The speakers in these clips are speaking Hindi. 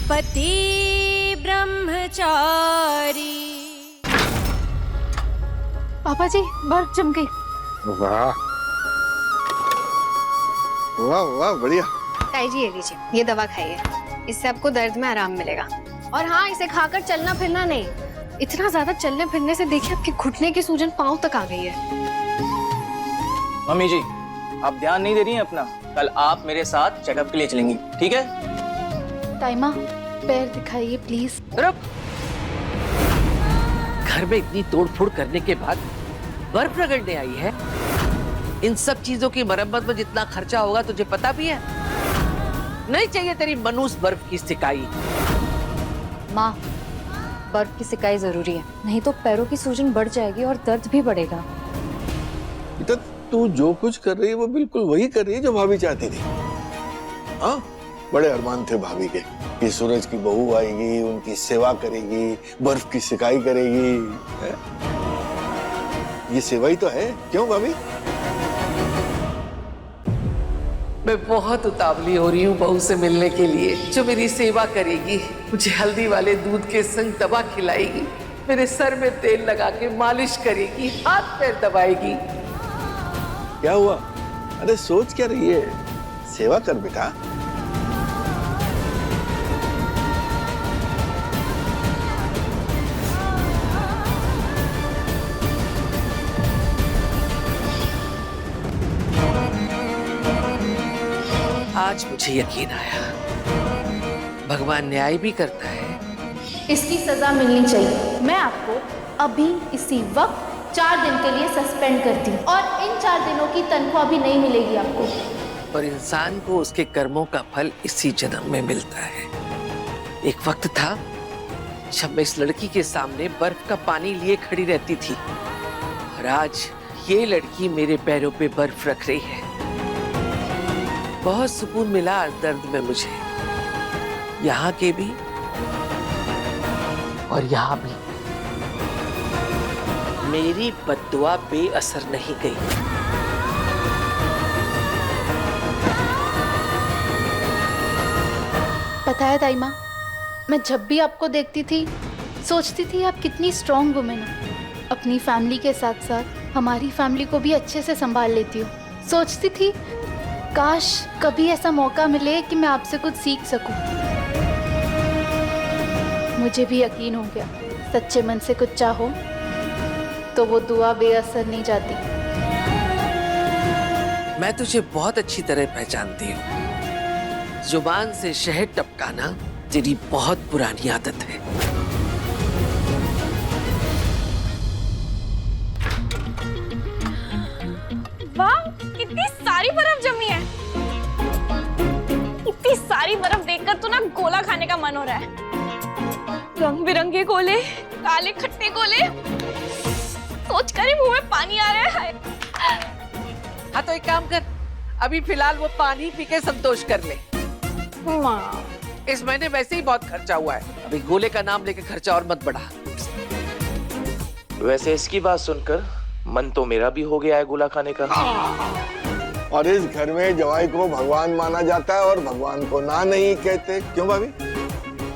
पति ब्रह्मचारी। पापा जी बर्फ जम गई। वाह वाह वाह, बढ़िया। ताई जी ये लीजिए, ये दवा खाइए, इससे आपको दर्द में आराम मिलेगा। और हाँ, इसे खाकर चलना फिरना नहीं। इतना ज्यादा चलने फिरने से देखिए आपके घुटने की सूजन पांव तक आ गई है। मम्मी जी, आप ध्यान नहीं दे रही हैं अपना। कल आप मेरे साथ चेकअप के लिए चलेंगी, ठीक है? ताईमा पैर दिखाइए प्लीज। रुक। घर में इतनी तोड़फोड़ करने के बाद बर्फ रगड़ने आई है। इन सब चीजों की मरम्मत में जितना खर्चा होगा तुझे पता भी है। नहीं चाहिए तेरी मनूस बर्फ की सिकाई। माँ, बर्फ की सिकाई जरूरी है, नहीं तो पैरों की सूजन बढ़ जाएगी और दर्द भी बढ़ेगा। बेटा तू जो कुछ कर रही है वो बिल्कुल वही कर रही है जो भाभी चाहती थी। हाँ, बड़े अरमान थे भाभी के कि सूरज की बहू आएगी, उनकी सेवा करेगी, बर्फ की सिकाई करेगी। है? ये सेवा ही तो है, क्यों भाभी? मैं बहुत उतावली हो रही हूँ बहू से मिलने के लिए, जो मेरी सेवा करेगी, मुझे हल्दी वाले दूध के संग दवा खिलाएगी, मेरे सर में तेल लगा के मालिश करेगी, हाथ पैर दबाएगी। क्या हुआ? अरे सोच क्या रही है? सेवा कर बेटा। आज मुझे यकीन आया, भगवान न्याय भी करता है। इसकी सजा मिलनी चाहिए। मैं आपको अभी इसी वक्त 4 दिन के लिए सस्पेंड करती हूँ और इन 4 दिनों की तनख्वाह भी नहीं मिलेगी आपको। और इंसान को उसके कर्मों का फल इसी जन्म में मिलता है। एक वक्त था जब मैं इस लड़की के सामने बर्फ का पानी लिए खड़ी रहती थी, और आज ये लड़की मेरे पैरों पे बर्फ रख रही है। बहुत सुकून मिला दर्द में मुझे, यहाँ के भी और यहाँ भी। मेरी बद्दुआ बेअसर नहीं गई। पता है ताईमा, मैं जब भी आपको देखती थी सोचती थी आप कितनी स्ट्रॉन्ग वुमेन हो। अपनी फैमिली के साथ साथ हमारी फैमिली को भी अच्छे से संभाल लेती हो। सोचती थी काश कभी ऐसा मौका मिले कि मैं आपसे कुछ सीख सकूं। मुझे भी यकीन हो गया, सच्चे मन से कुछ चाहो तो वो दुआ बेअसर नहीं जाती। मैं तुझे बहुत अच्छी तरह पहचानती हूँ। जुबान से शहद टपकाना तेरी बहुत पुरानी आदत है। वाह, कितनी सारी बर्फ जमी है। इतनी सारी बर्फ देखकर तो ना गोला खाने का मन हो रहा है। रंग बिरंगे गोले, काले खट्टे गोले, सोचकर ही मुंह में पानी आ रहा है। हाँ तो एक काम कर, अभी फिलहाल वो पानी पी के संतोष कर ले। माँ, इस महीने वैसे ही बहुत खर्चा हुआ है, अभी गोले का नाम लेके खर्चा और मत बढ़ा। वैसे इसकी बात सुनकर मन तो मेरा भी हो गया है गोला खाने का। और इस घर में जवाई को भगवान माना जाता है और भगवान को ना नहीं कहते, क्यों भाभी?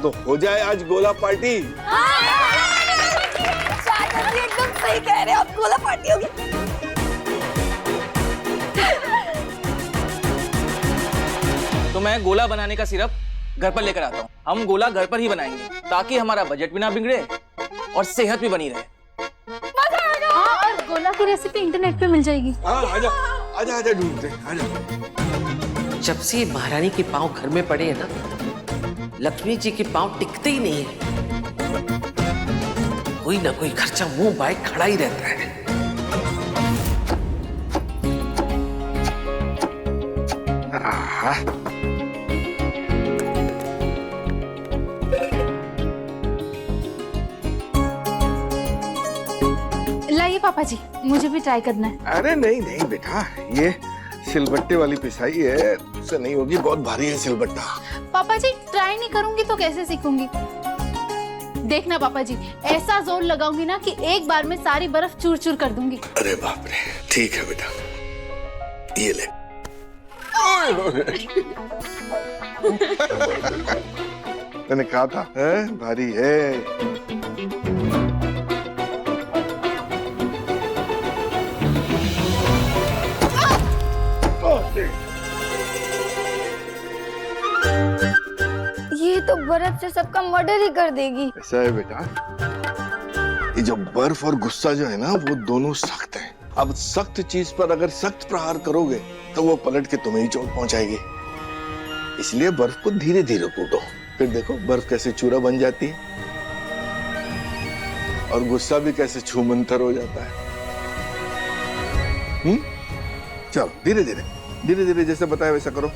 तो हो जाए आज गोला पार्टी। एकदम सही कह रहे हो आप, गोला पार्टी होगी। तो मैं गोला बनाने का सिरप घर पर लेकर आता हूँ। हम गोला घर पर ही बनाएंगे ताकि हमारा बजट भी ना बिगड़े और सेहत भी बनी रहे। हाँ, और गोला की रेसिपी इंटरनेट पे मिल जाएगी। हाँ, आजा आजा आजा, ढूंढते आजा। जब से ये महारानी के पांव घर में पड़े हैं ना, लक्ष्मी जी के पांव टिकते ही नहीं है। कोई ना कोई खर्चा मुंह बाय खड़ा ही रहता है। लाइए पापा जी, मुझे भी ट्राई करना है। अरे नहीं नहीं बेटा, ये सिलबट्टे वाली पिसाई है, उससे नहीं होगी, बहुत भारी है सिलबट्टा। पापा जी ट्राई नहीं करूंगी तो कैसे सीखूंगी? देखना पापा जी, ऐसा जोर लगाऊंगी ना कि एक बार में सारी बर्फ चूर चूर कर दूंगी। अरे बाप रे, ठीक है बेटा, ये ले। मैंने कहा था, है? भारी है। ये तो बर्फ से सबका मर्डर ही कर देगी। ऐसा है बेटा, ये जो बर्फ और गुस्सा जो है ना, वो दोनों सख्त हैं। अब सख्त चीज पर अगर सख्त प्रहार करोगे तो वो पलट के तुम्हें ही चोट पहुंचाएगी। इसलिए बर्फ को धीरे धीरे कूटो, फिर देखो बर्फ कैसे चूरा बन जाती है और गुस्सा भी कैसे छूमंतर हो जाता है। चलो धीरे धीरे धीरे धीरे जैसे बताया वैसा करो।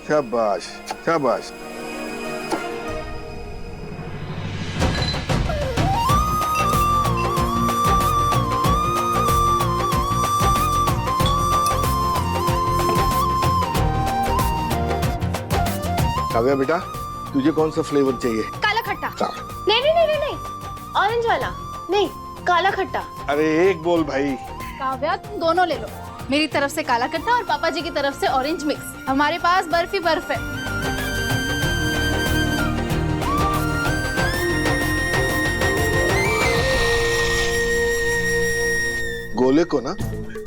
शाबाश शाबाश। काव्या बेटा, तुझे कौन सा फ्लेवर चाहिए? काला खट्टा। हाँ। नहीं नहीं नहीं नहीं, ऑरेंज वाला नहीं, काला खट्टा। अरे एक बोल भाई। काव्या तुम दोनों ले लो, मेरी तरफ से काला खट्टा और पापा जी की तरफ से ऑरेंज मिक्स। हमारे पास बर्फ ही बर्फ है। गोले को ना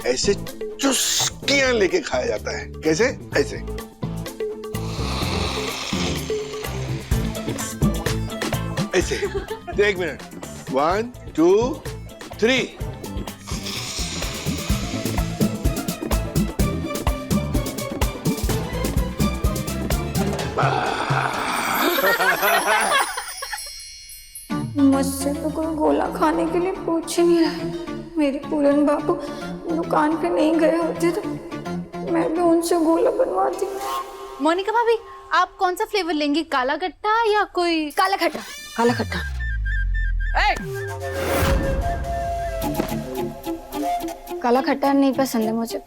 ऐसे चुस्कियां लेके खाया जाता है। कैसे? ऐसे। ऐसे। एक मिनट, 1 2 3। मुझसे तो कोई गोला खाने के लिए पूछ ही नहीं रहा। मेरे पूरन बाबू दुकान पे नहीं गए होते तो मैं भी उनसे गोला बनवाती। मोनिका भाभी, आप कौन सा फ्लेवर लेंगी, काला खट्टा या कोई? काला खट्टा। काला खट्टा। काला खट्टा नहीं पसंद है मुझे।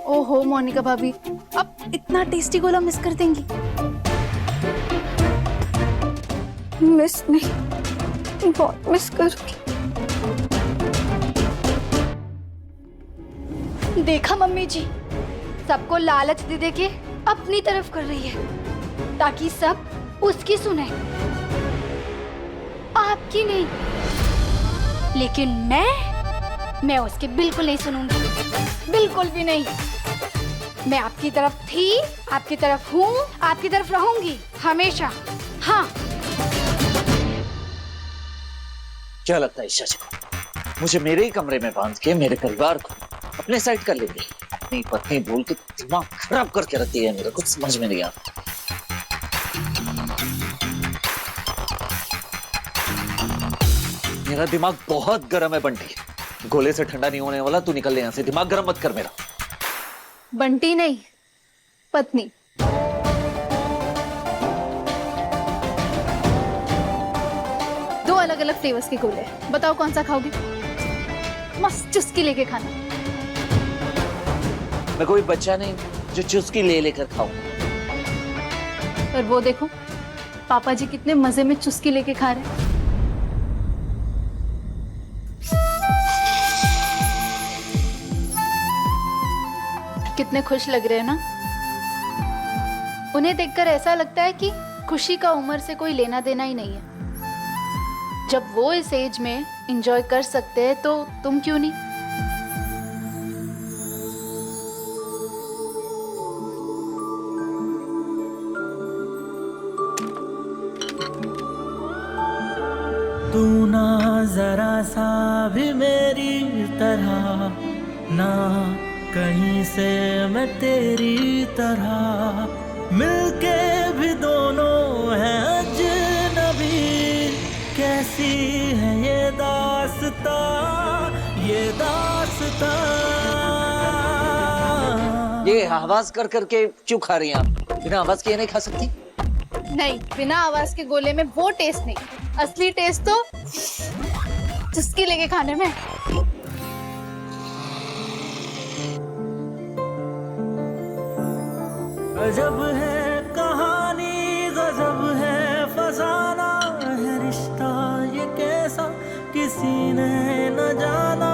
ओहो मोनिका भाभी, अब इतना टेस्टी गोला मिस कर देंगी? मिस नहीं, बहुत मिस करूंगी। देखा मम्मी जी, सबको लालच दे दे के अपनी तरफ कर रही है ताकि सब उसकी सुने, आपकी नहीं। लेकिन मैं उसकी बिल्कुल नहीं सुनूंगी, बिल्कुल भी नहीं। मैं आपकी तरफ थी, आपकी तरफ हूँ, आपकी तरफ रहूंगी हमेशा। हाँ। क्या लगता है ईशा जी को, मुझे मेरे ही कमरे में बांध के मेरे परिवार को अपने साइड कर लेंगे? अपनी पत्नी बोल के दिमाग खराब करके रखती है, मेरे कुछ समझ में नहीं आता। मेरा दिमाग बहुत गर्म है बंटी, गोले से ठंडा नहीं होने वाला। तू निकल ले यहाँ से, दिमाग गर्म मत कर मेरा। बंटी नहीं, पत्नी। दो अलग अलग फ्लेवर्स के गोले, बताओ कौन सा खाओगे? मस्त चुस्की लेके खाना। मैं कोई बच्चा नहीं जो चुस्की ले लेकर खाऊं। पर वो देखो, पापा जी कितने मजे में चुस्की लेके खा रहे हैं। कितने खुश लग रहे हैं ना। उन्हें देखकर ऐसा लगता है कि खुशी का उम्र से कोई लेना देना ही नहीं है। जब वो इस एज में एंजॉय कर सकते हैं तो तुम क्यों नहीं? तू ना जरा सा भी मेरी तरह, ना कहीं से मैं तेरी तरह, मिलके भी दोनों हैं अजनबी। कैसी है ये दास्तां, ये दास्तां। ये आवाज कर करके क्यों खा रही हैं आप? बिना आवाज के नहीं खा सकती? नहीं, बिना आवाज के गोले में वो टेस्ट नहीं, असली टेस्ट तो चुस्की लेके खाने में। गजब है कहानी, गजब है फसाना, है रिश्ता ये कैसा किसी ने न जाना।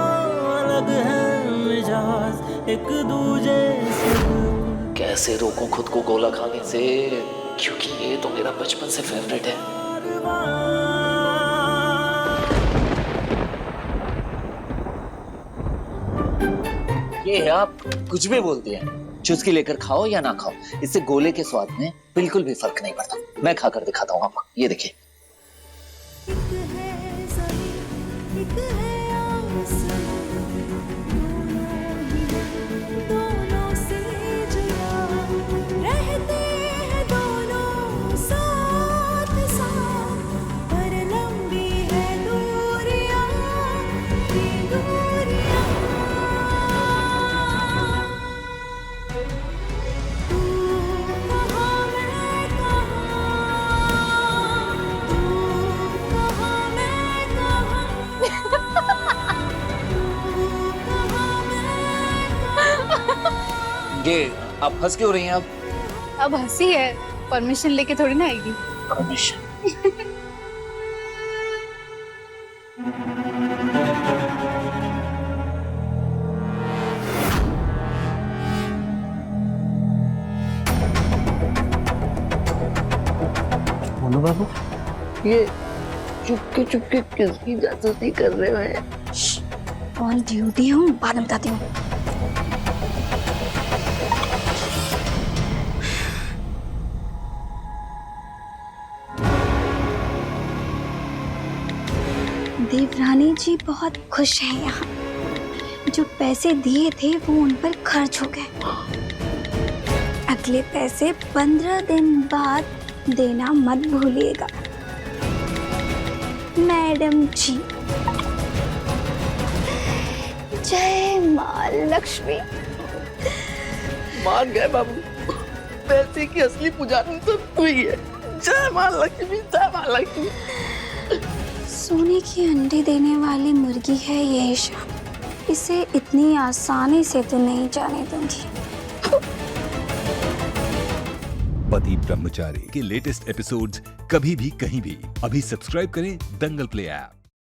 अलग है मिजाज एक दूजे से। कैसे रोकूं खुद को गोला खाने से? क्योंकि ये तो मेरा बचपन से फेवरेट है। ये है, आप कुछ भी बोलती हैं। चुस्की लेकर खाओ या ना खाओ, इससे गोले के स्वाद में बिल्कुल भी फर्क नहीं पड़ता। मैं खाकर दिखाता हूँ आपको, ये देखिए। ये आप हंस क्यों रही हैं? अब हंसी है, परमिशन लेके थोड़ी ना आएगी। परमिशन? मोनू बाबू, ये चुपके चुपके किसकी जासूसी कर रहे हैं? ऑन ड्यूटी हूँ, बाद में बताती हूँ। देवरानी जी बहुत खुश हैं यहाँ। जो पैसे दिए थे वो उन पर खर्च हो गए। अगले पैसे 15 दिन बाद देना मत भूलिएगा मैडम जी। जय माँ लक्ष्मी। मान गए बाबू, पैसे की असली पुजारी तो तू ही है। जय माँ लक्ष्मी, जय माँ लक्ष्मी। सोने की अंडे देने वाली मुर्गी है ये ईशा। इसे इतनी आसानी से तो नहीं जाने दूंगी। पति ब्रह्मचारी के लेटेस्ट एपिसोड्स कभी भी कहीं भी अभी सब्सक्राइब करें दंगल प्ले ऐप।